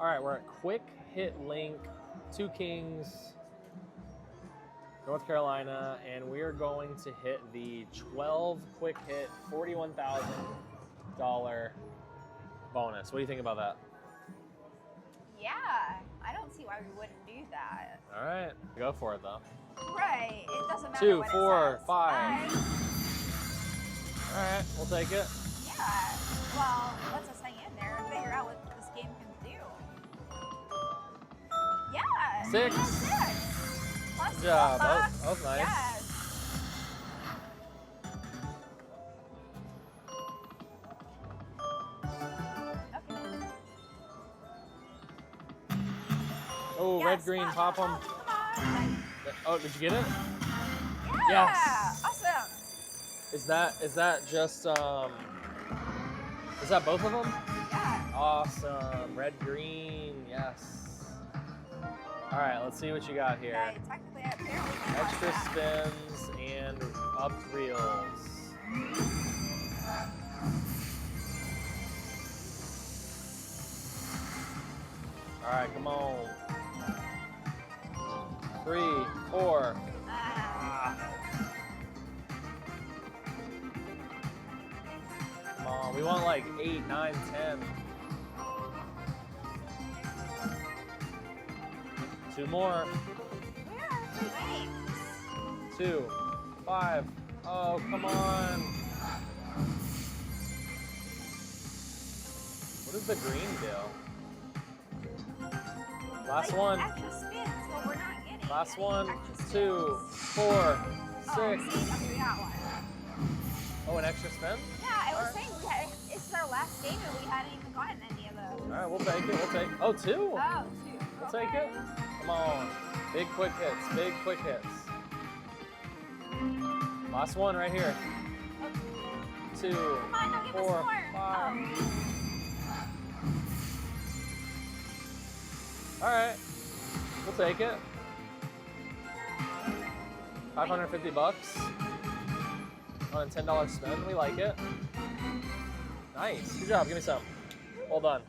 All right, we're at Quickhit Link, 2 Kings, North Carolina, and we are going to hit the 12 Quickhit $41,000 bonus. What do you think about that? Yeah, I don't see why we wouldn't do that. All right, go for it though. Right, it doesn't matter 2, what 4, it says. 5. All right, we'll take it. Yeah, well, let's just hang in there and figure out what this game can do. Yeah, 6. 6. Plus Good job. $12. That was nice. Yes. Oh, Yes, red, green, pop them. Come on. Oh, did you get it? Yeah. Yes. Awesome. Is that just is that both of them? Yeah. Awesome. Red, green. Yes. All right, let's see what you got here. Okay, technically, I barely can watch Extra that. spins and upped reels. All right, come on. 3, 4. Come on, we want like 8, 9, 10. 2 more. Where? 2, 5. Oh, come on. What does the green do? Last one. Extra spins, but we're not getting Last any one. extra spins. 2, 4, 6. Oh, see, okay, we got one. Oh, an extra spin? Yeah, I was saying it's our last game and we hadn't even gotten any of those. All right, we'll take it. We'll take. Oh, 2. Oh, 2. We'll take it. Come on. Big quick hits. Big quick hits. Last one right here. 2, Come on, don't give 4, us more. 5. All right, we'll take it. $550 on a $10 spin. We like it. Nice. Good job. Give me some. Well done.